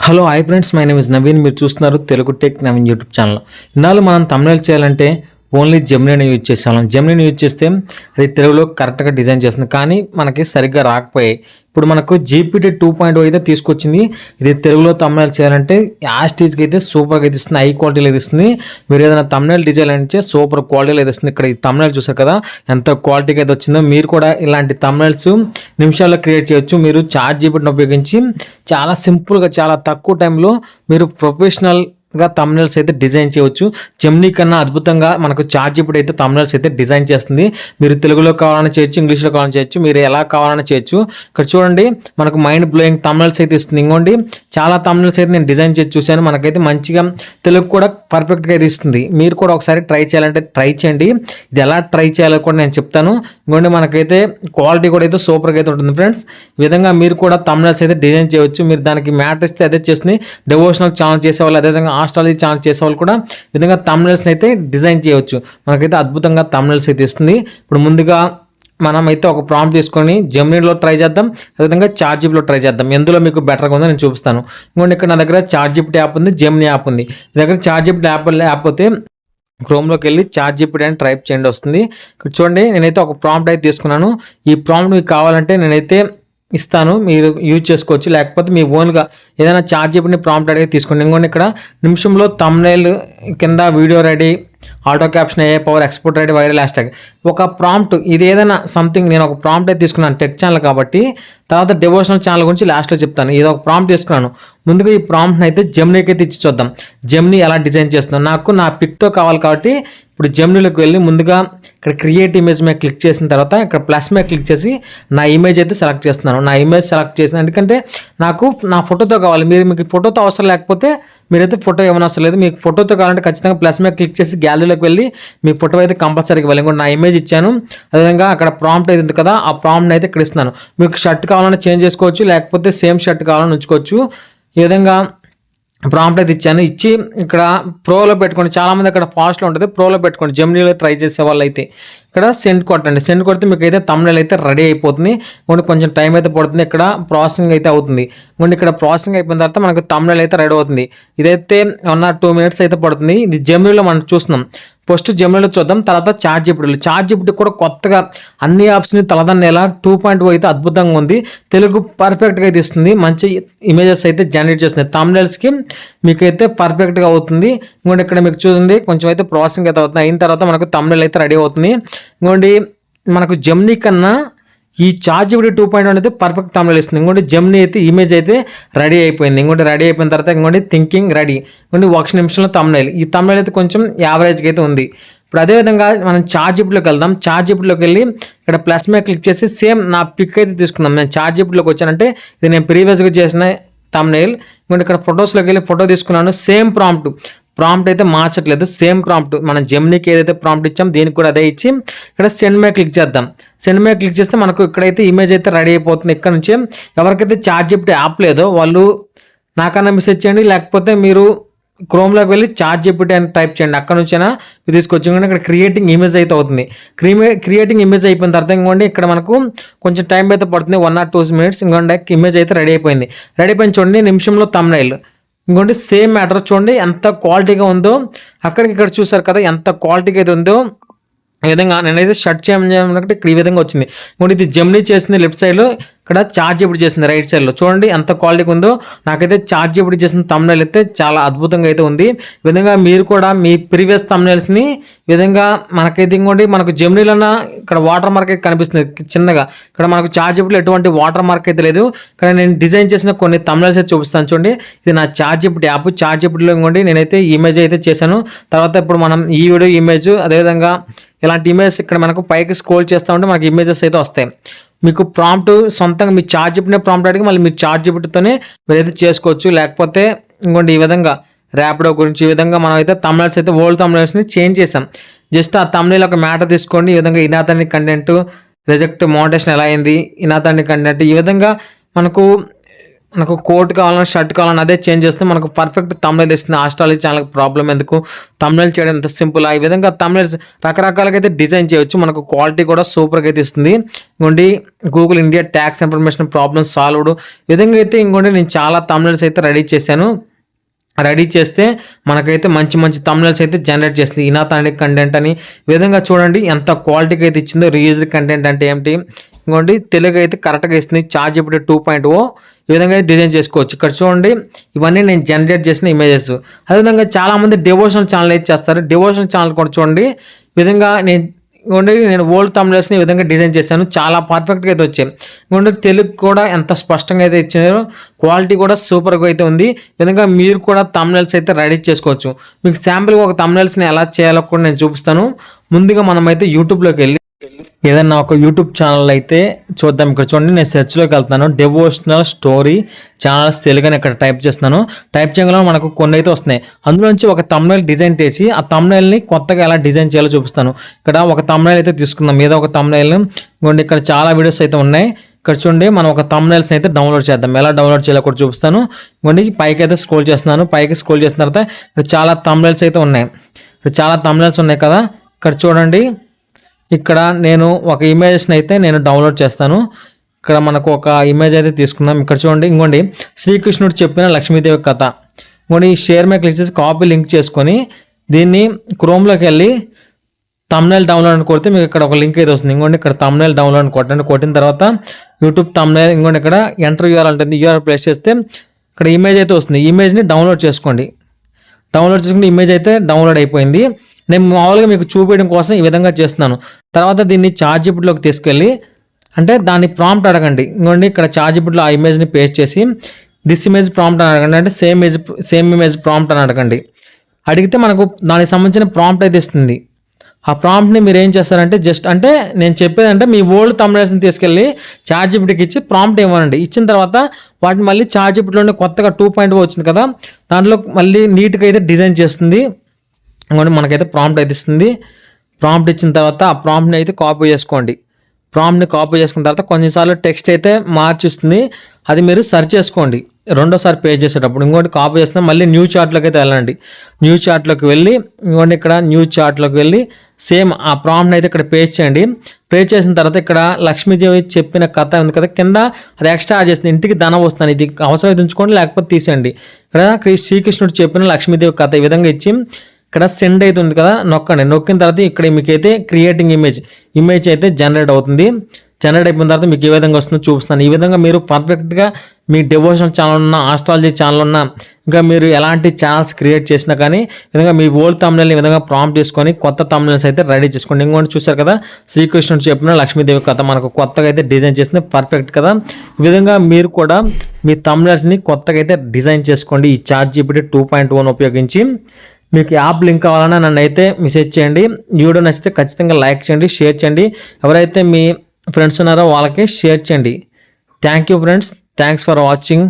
Hello hi friends, my name is Naveen. మీరు చూస్తున్నారు Telugu tech Naveen YouTube channel. ఇన్నాళ్ళు మనం thumbnail చేయాలంటే ఓన్లీ జెమినీని యూజ్ చేసేవాళ్ళం. జెమినీని యూజ్ చేస్తే అది తెలుగులో కరెక్ట్గా డిజైన్ చేస్తుంది, కానీ మనకి సరిగ్గా రాకపోయాయి. ఇప్పుడు మనకు GPT 2.0 అయితే తీసుకొచ్చింది. ఇది తెలుగులో thumbnail చేయాలంటే యాస్టీజ్కి అయితే సూపర్గా అయితే ఇస్తుంది, హై క్వాలిటీలో అయితే ఇస్తుంది. మీరు ఏదైనా thumbnail డిజైన్ అంటే సూపర్ క్వాలిటీలో అయితే ఇస్తుంది. ఇక్కడ ఈ thumbnail చూసారు కదా ఎంత క్వాలిటీగా అయితే వచ్చిందో. మీరు కూడా ఇలాంటి thumbnails నిమిషాల్లో క్రియేట్ చేయొచ్చు. మీరు ChatGPTని ఉపయోగించి చాలా సింపుల్గా, చాలా తక్కువ టైంలో మీరు ప్రొఫెషనల్గా thumbnails అయితే డిజైన్ చేయవచ్చు. జెమినీ కన్నా అద్భుతంగా మనకు ChatGPT అయితే thumbnails అయితే డిజైన్ చేస్తుంది. మీరు తెలుగులో కావాలని చేయొచ్చు, ఇంగ్లీష్లో కావాలని చేయొచ్చు, మీరు ఎలా కావాలని చేయొచ్చు. ఇక్కడ చూడండి మనకు మైండ్ బ్లోయింగ్ thumbnails అయితే ఇస్తుంది. ఇంకోండి చాలా thumbnails అయితే నేను డిజైన్ చేసి చూశాను, మనకైతే మంచిగా తెలుగు కూడా పర్ఫెక్ట్గా అయితే ఇస్తుంది. మీరు కూడా ఒకసారి ట్రై చేయాలంటే ట్రై చేయండి. ఇది ఎలా ట్రై చేయాలో కూడా నేను చెప్తాను. ఇంకోండి మనకైతే క్వాలిటీ కూడా అయితే సూపర్గా అయితే ఉంటుంది ఫ్రెండ్స్. ఈ విధంగా మీరు కూడా thumbnails అయితే డిజైన్ చేయవచ్చు. మీరు దానికి మ్యాటర్ ఇస్తే అదే చేస్తుంది. డివోషనల్ ఛానల్ చేసేవాళ్ళు, అదేవిధంగా ఆస్ట్రాలజీ ఛానల్ చేసేవాళ్ళు కూడా ఈ విధంగా thumbnails అయితే డిజైన్ చేయవచ్చు. మనకైతే అద్భుతంగా thumbnails అయితే ఇస్తుంది. ఇప్పుడు ముందుగా మనం అయితే ఒక ప్రాంప్ట్ తీసుకొని జెమినీలో ట్రై చేద్దాం, అదేవిధంగా ChatGPTలో ట్రై చేద్దాం. ఎందులో మీకు బెటర్గా ఉందో నేను చూపిస్తాను. ఇంకోటి ఇక్కడ నా దగ్గర ChatGPT యాప్ ఉంది, జెమినీ యాప్ ఉంది. మీ దగ్గర ChatGPT యాప్ లేకపోతే క్రోమ్లోకి వెళ్ళి ChatGPT అని టైప్ చేయండి, వస్తుంది. ఇక్కడ చూడండి నేనైతే ఒక ప్రాంప్ట్ అయితే తీసుకున్నాను. ఈ ప్రాంప్ట్ మీకు కావాలంటే నేనైతే ఇస్తాను, మీరు యూజ్ చేసుకోవచ్చు. లేకపోతే మీ ఓన్గా ఏదైనా ChatGPTని ప్రాంప్ట్ అడిగి తీసుకోండి. ఇంకోండి ఇక్కడ నిమిషంలో thumbnail కింద video ready, auto caption, A power, export ready, viral hashtag, ఒక ప్రాంప్ట్. ఇది ఏదైనా సంథింగ్, నేను ఒక ప్రాంప్ట్ అయితే తీసుకున్నాను టెక్ ఛానల్ కాబట్టి, తర్వాత డివోషనల్ ఛానల్ గురించి లాస్ట్లో చెప్తాను. ఇది ఒక ప్రాంప్ట్ తీసుకున్నాను. ముందుగా ఈ ప్రాంప్ట్ని అయితే జెమినీకి అయితే ఇచ్చి చూద్దాం, జెమినీ ఎలా డిజైన్ చేస్తున్నాను. నాకు నా పిక్తో కావాలి కాబట్టి ఇప్పుడు జెమినీలోకి వెళ్ళి ముందుగా ఇక్కడ క్రియేట్ ఇమేజ్ మీద క్లిక్ చేసిన తర్వాత ఇక్కడ ప్లస్ మీద క్లిక్ చేసి నా ఇమేజ్ అయితే సెలెక్ట్ చేస్తున్నాను. నా ఇమేజ్ సెలెక్ట్ చేసిన, ఎందుకంటే నాకు నా ఫోటోతో కావాలి. మీకు ఫోటోతో అవసరం లేకపోతే మీరైతే ఫోటో ఏమైనా అవసరం లేదు. మీకు ఫోటోతో కావాలంటే ఖచ్చితంగా ప్లస్ మీద క్లిక్ చేసి గ్యాలరీలోకి వెళ్ళి మీ ఫోటో అయితే కంపల్సరీగా ఇవ్వాలి. ఇంకోటి నా ఇమేజ్ ఇచ్చాను, అదేవిధంగా అక్కడ ప్రాంప్ట్ అయితే ఉంది కదా, ఆ ప్రాంప్ట్ని అయితే ఇక్కడ ఇస్తున్నాను. మీకు షర్ట్ కావాలన్నా చేంజ్ చేసుకోవచ్చు, లేకపోతే సేమ్ షర్ట్ కావాలని ఉంచుకోవచ్చు. ఈ విధంగా ప్రాంప్ట్ అయితే ఇచ్చాను. ఇచ్చి ఇక్కడ ప్రోలో పెట్టుకోండి. చాలామంది అక్కడ ఫాస్ట్లో ఉంటుంది, ప్రోలో పెట్టుకోండి. జెమినీలో ట్రై చేసే వాళ్ళు అయితే ఇక్కడ సెండ్ కొట్టండి. సెండ్ కొడితే మీకు అయితే thumbnail అయితే రెడీ అయిపోతుంది. కొంచెం టైం అయితే పడుతుంది, ఇక్కడ ప్రాసెసింగ్ అయితే అవుతుంది. ఇక్కడ ప్రాసెసింగ్ అయిపోయిన తర్వాత మనకు thumbnail అయితే రెడీ అవుతుంది. ఇదైతే 1 or 2 minutes అయితే పడుతుంది. ఇది జెమినీలో మనం చూస్తున్నాం. ఫస్ట్ జెమినీలో చూద్దాం, తర్వాత ChatGPT కూడా కొత్తగా అన్ని యాప్స్ని తలదన్నేలా 2.0 అయితే అద్భుతంగా ఉంది. తెలుగు పర్ఫెక్ట్గా అయితే ఇస్తుంది, మంచి ఇమేజెస్ అయితే జనరేట్ చేస్తుంది. thumbnailsకి మీకైతే పర్ఫెక్ట్గా అవుతుంది. ఇంకోటి ఇక్కడ మీకు చూడండి కొంచెం అయితే ప్రాసెసింగ్ అయితే అవుతుంది. అయిన తర్వాత మనకు thumbnail అయితే రెడీ అవుతుంది. ఇంకోటి మనకు జెమినీ కన్నా ఈ ChatGPT 2.0 అయితే పర్ఫెక్ట్ thumbnail ఇస్తుంది. ఇంకోటి జెమినీ అయితే ఇమేజ్ అయితే రెడీ అయిపోయింది. ఇంకోటి రెడీ అయిపోయిన తర్వాత ఇంకోటి థింకింగ్ రెడీ, ఇంకోటి 1 నిమిషంలో thumbnail. ఈ thumbnail అయితే కొంచెం యావరేజ్గా అయితే ఉంది. ఇప్పుడు అదేవిధంగా మనం ChatGPTలోకి వెళ్దాం. ChatGPTలోకి వెళ్ళి ఇక్కడ ప్లస్ మీద క్లిక్ చేసి సేమ్ నా పిక్ అయితే తీసుకుందాం. నేను ChatGPTలోకి వచ్చానంటే ఇది నేను ప్రీవియస్గా చేసిన thumbnail. ఇంకోటి ఇక్కడ ఫొటోస్లోకి వెళ్ళి ఫోటో తీసుకున్నాను. సేమ్ ప్రాంప్ట్ అయితే మార్చట్లేదు, సేమ్ ప్రాంప్ట్. మనం జెమినీకి ఏదైతే ప్రాంప్ట్ ఇచ్చాం దీనికి కూడా అదే ఇచ్చి ఇక్కడ సెండ్ మీద క్లిక్ చేద్దాం. సెండ్ మీద క్లిక్ చేస్తే మనకు ఇక్కడైతే ఇమేజ్ అయితే రెడీ అయిపోతుంది. ఇక్కడ నుంచి ఎవరికైతే ChatGPT యాప్ లేదో వాళ్ళు నాకన్నా మెసేజ్ చేయండి, లేకపోతే మీరు క్రోమ్లోకి వెళ్ళి ChatGPT అని టైప్ చేయండి. అక్కడ నుంచైనా మీరు తీసుకొచ్చి ఇక్కడ క్రియేటింగ్ ఇమేజ్ అయితే అవుతుంది. క్రియేటింగ్ ఇమేజ్ అయిపోయిన తర్వాత ఇంకోండి ఇక్కడ మనకు కొంచెం టైం అయితే పడుతుంది, 1 or 2 minutes. ఇంకోండి ఇమేజ్ అయితే రెడీ అయిపోయింది. రెడీ అయిపోయింది చూడండి, నిమిషంలో thumbnail. ఇంకోటి సేమ్ మ్యాటర్ చూడండి ఎంత క్వాలిటీగా ఉందో. అక్కడికి ఇక్కడ చూసారు కదా ఎంత క్వాలిటీగా అయితే ఉందో. ఈ విధంగా నేనైతే షర్ట్ చేయమంటే ఇక్కడ ఈ విధంగా వచ్చింది. ఇంకోటి ఇది జెమినీ చేసింది లెఫ్ట్ సైడ్లో, ఇక్కడ ChatGPT చేసింది రైట్ సైడ్లో. చూడండి ఎంత క్వాలిటీగా ఉందో. నాకైతే ChatGPT చేసిన thumbnail అయితే చాలా అద్భుతంగా అయితే ఉంది. ఈ విధంగా మీరు కూడా మీ ప్రీవియస్ thumbnailsని ఈ విధంగా మనకైతే ఇంకోటి మనకు జెమినీలన్నా ఇక్కడ వాటర్ మార్క్ అయితే కనిపిస్తుంది చిన్నగా. ఇక్కడ మనకు ChatGPTలో ఎటువంటి వాటర్ మార్క్ అయితే లేదు. ఇక్కడ నేను డిజైన్ చేసిన కొన్ని thumbnails అయితే చూపిస్తాను చూడండి. ఇది నా ChatGPT యాప్. ChatGPTలో ఇంకోటి నేనైతే ఇమేజ్ అయితే చేశాను. తర్వాత ఇప్పుడు మనం ఈ వీడియో ఇమేజ్, అదేవిధంగా ఇలాంటి ఇమేజ్ ఇక్కడ మనకు పైకి స్క్రోల్ చేస్తూ ఉంటే మనకు ఇమేజెస్ అయితే వస్తాయి. మీకు ప్రాంప్ట్ సొంతంగా మీ ChatGPTనే ప్రాంప్ట్ అడిగి మళ్ళీ మీరు ChatGPTతోనే మీరైతే చేసుకోవచ్చు. లేకపోతే ఇంకోటి ఈ విధంగా ర్యాపిడో గురించి ఈ విధంగా మనం అయితే thumbnails అయితే ఓల్డ్ thumbnailsని చేంజ్ చేసాం. జస్ట్ ఆ thumbnail ఒక మ్యాటర్ తీసుకోండి. ఈ విధంగా ఇనాథాని కంటెంట్ రిజెక్ట్ మోనిటైజేషన్ ఎలా అయింది, ఇనాథాని కంటెంట్, ఈ విధంగా మనకు మనకు కోట్ కావాలన్నా షర్ట్ కావాలన్నా అదే చేంజ్ చేస్తే మనకు పర్ఫెక్ట్ తమ్నైల్ ఇస్తుంది. ఆస్ట్రాలజీ ఛానల్కి ప్రాబ్లం ఎందుకు, తమ్నైల్ చేయడం ఎంత సింపుల్. ఈ విధంగా తమ్నైల్స్ రకరకాలుగా అయితే డిజైన్ చేయవచ్చు. మనకు క్వాలిటీ కూడా సూపర్గా అయితే ఇస్తుంది. ఇంకోండి Google India tax information problem solved. ఈ విధంగా అయితే ఇంకోండి నేను చాలా తమ్నైల్స్ అయితే రెడీ చేశాను. రెడీ చేస్తే మనకైతే మంచి మంచి తమ్నైల్స్ అయితే జనరేట్ చేస్తుంది. ఇనాథానిక్ కంటెంట్ అని ఈ విధంగా చూడండి ఎంత క్వాలిటీగా అయితే ఇచ్చిందో. రీయూజ్డ్ కంటెంట్ అంటే ఏమిటి, ఇంకోండి తెలుగు అయితే కరెక్ట్గా ఇస్తుంది. చార్ట్‌జీపీటీ 2.0 ఈ విధంగా డిజైన్ చేసుకోవచ్చు. ఇక్కడ చూడండి ఇవన్నీ నేను జనరేట్ చేసిన ఇమేజెస్. అదేవిధంగా చాలామంది డివోషనల్ ఛానల్ అయితే చేస్తారు. డివోషనల్ ఛానల్ కూడా చూడండి ఈ విధంగా నేను ఓల్డ్ తమ్నైల్స్ని ఈ విధంగా డిజైన్ చేశాను. చాలా పర్ఫెక్ట్గా అయితే వచ్చాయి. ఇంకోండి తెలుగు కూడా ఎంత స్పష్టంగా అయితే ఇచ్చారో, క్వాలిటీ కూడా సూపర్గా అయితే ఉంది. ఈ విధంగా మీరు కూడా తమ్నైల్స్ అయితే రెడీ చేసుకోవచ్చు. మీకు శాంపుల్గా ఒక తమ్నైల్స్ని ఎలా చేయాలో కూడా నేను చూపిస్తాను. ముందుగా మనమైతే యూట్యూబ్లోకి వెళ్ళి ఏదన్నా ఒక యూట్యూబ్ ఛానల్ అయితే చూద్దాం. ఇక్కడ చూడండి నేను సెర్చ్లోకి వెళ్తున్నాను. డివోషనల్ స్టోరీ ఛానల్స్ తెలుగు అని ఇక్కడ టైప్ చేస్తున్నాను. టైప్ చేయడంలో మనకు కొన్ని అయితే వస్తున్నాయి. అందులోంచి ఒక తమ్నైల్ డిజైన్ చేసి ఆ తమ్నైల్ని కొత్తగా ఎలా డిజైన్ చేయాలో చూపిస్తాను. ఇక్కడ ఒక తమ్నైల్ అయితే తీసుకుందాం. ఏదో ఒక తమ్నైల్. ఇంకోండి ఇక్కడ చాలా వీడియోస్ అయితే ఉన్నాయి. ఇక్కడ చూడండి మనం ఒక తమ్నైల్స్ అయితే డౌన్లోడ్ చేద్దాం. ఎలా డౌన్లోడ్ చేయాలో కూడా చూపిస్తాను. ఇంకోండి పైకి అయితే స్క్రోల్ చేస్తున్నాను. పైకి స్క్రోల్ చేసిన తర్వాత ఇక్కడ చాలా తమ్నైల్స్ అయితే ఉన్నాయి. ఇక్కడ చాలా తమ్నైల్స్ ఉన్నాయి కదా. ఇక్కడ చూడండి ఇక్కడ నేను ఒక ఇమేజెస్ని అయితే నేను డౌన్లోడ్ చేస్తాను. ఇక్కడ మనకు ఒక ఇమేజ్ అయితే తీసుకుందాం. ఇక్కడ చూడండి ఇంకోండి శ్రీకృష్ణుడు చెప్పిన లక్ష్మీదేవి కథ. ఇంకోండి షేర్ మీద క్లిక్ చేసి కాపీ లింక్ చేసుకొని దీన్ని క్రోమ్లోకి వెళ్ళి తమ్నైల్ డౌన్లోడ్ అని కొడితే మీకు ఇక్కడ ఒక లింక్ అయితే వస్తుంది. ఇంకోండి ఇక్కడ తమ్నైల్ డౌన్లోడ్ అని కొట్టండి. కొట్టిన తర్వాత యూట్యూబ్ తమ్నైల్ ఇంకోండి ఇక్కడ ఎంటర్ యూఆర్ఎల్ ఉంటుంది. యూఆర్ఎల్ ప్లేస్ చేస్తే ఇక్కడ ఇమేజ్ అయితే వస్తుంది. ఇమేజ్ని డౌన్లోడ్ చేసుకోండి. డౌన్లోడ్ చేసుకుంటే ఇమేజ్ అయితే డౌన్లోడ్ అయిపోయింది. నేను మామూలుగా మీకు చూపించడం కోసం ఈ విధంగా చేస్తున్నాను. తర్వాత దీన్ని చార్ట్‌జీపీటీలోకి తీసుకెళ్ళి అంటే దాన్ని ప్రాంప్ట్ అడగండి. ఇంకోండి ఇక్కడ చార్ట్‌జీపీటీలో ఆ ఇమేజ్ని పేస్ట్ చేసి దిస్ ఇమేజ్ ప్రాంప్ట్ అని అడగండి. అంటే సేమ్ ఇమేజ్ ప్రాంప్ట్ అని అడగండి. అడిగితే మనకు దానికి సంబంధించిన ప్రాంప్ట్ అయితే ఇస్తుంది. ఆ ప్రాంప్ట్ని మీరు ఏం చేస్తారంటే జస్ట్ అంటే నేను చెప్పేదంటే మీ ఓల్డ్ తమ్నైల్స్ని తీసుకెళ్ళి చార్ట్‌జీపీటీకి ఇచ్చి ప్రాంప్ట్ ఇవ్వనండి. ఇచ్చిన తర్వాత వాటిని మళ్ళీ చార్ట్‌జీపీటీలోనే కొత్తగా 2.0 వచ్చింది కదా, దాంట్లో మళ్ళీ నీట్గా అయితే డిజైన్ చేస్తుంది. ఇంకోండి మనకైతే ప్రాంప్ట్ అయితే ఇస్తుంది. ప్రాంప్ట్ ఇచ్చిన తర్వాత ఆ ప్రాంప్ట్ని అయితే కాపీ చేసుకోండి. ప్రాంప్ట్ని కాపీ చేసుకున్న తర్వాత కొన్నిసార్లు టెక్స్ట్ అయితే మార్చిస్తుంది. అది మీరు సెర్చ్ చేసుకోండి రెండోసారి పేజ్ చేసేటప్పుడు. ఇంకోటి కాపీ చేస్తే మళ్ళీ న్యూ చార్ట్లోకి అయితే వెళ్ళండి. న్యూ చార్ట్లోకి వెళ్ళి ఇంకోటి ఇక్కడ న్యూ చార్ట్లోకి వెళ్ళి సేమ్ ఆ ప్రాంప్ట్ని అయితే ఇక్కడ పేజ్ చేయండి. పేజ్ చేసిన తర్వాత ఇక్కడ లక్ష్మీదేవి చెప్పిన కథ ఉంది కదా, కింద అది ఎక్స్ట్రా యాడ్ చేస్తుంది. ఇంటికి ధనం వస్తుంది. ఇది అవసరం అయితే ఉంచుకోండి, లేకపోతే తీసేయండి. ఇక్కడ శ్రీకృష్ణుడు చెప్పిన లక్ష్మీదేవి కథ ఈ విధంగా ఇచ్చి ఇక్కడ సెండ్ అయితే ఉంది కదా, నొక్కండి. నొక్కిన తర్వాత ఇక్కడ మీకైతే క్రియేటింగ్ ఇమేజ్ అయితే జనరేట్ అవుతుంది. జనరేట్ అయిపోయిన తర్వాత మీకు ఏ విధంగా వస్తుందో చూపిస్తాను. ఈ విధంగా మీరు పర్ఫెక్ట్గా మీ డివోషనల్ ఛానల్ ఉన్న, ఆస్ట్రాలజీ ఛానల్ ఉన్న, ఇంకా మీరు ఎలాంటి ఛానల్స్ క్రియేట్ చేసినా కానీ ఈ విధంగా మీ ఓల్డ్ తమ్నైల్ని ఈ విధంగా ప్రాంప్ట్ చేసుకొని కొత్త తమ్నైల్స్ అయితే రెడీ చేసుకోండి. ఇంకోటి చూసారు కదా శ్రీకృష్ణుడు చెప్పిన లక్ష్మీదేవి కథ మనకు కొత్తగా అయితే డిజైన్ చేసింది. పర్ఫెక్ట్ కదా. ఈ విధంగా మీరు కూడా మీ తమ్నైల్స్ని కొత్తగా అయితే డిజైన్ చేసుకోండి ఈ చార్ట్‌జీపీటీ 2.1 ఉపయోగించి. మీకు యాప్ లింక్ కావాలన్నా నన్ను అయితే మెసేజ్ చేయండి. వీడియో నచ్చితే ఖచ్చితంగా లైక్ చేయండి, షేర్ చేయండి. ఎవరైతే మీ ఫ్రెండ్స్ ఉన్నారో వాళ్ళకి షేర్ చేయండి. Thank you friends. Thanks for watching.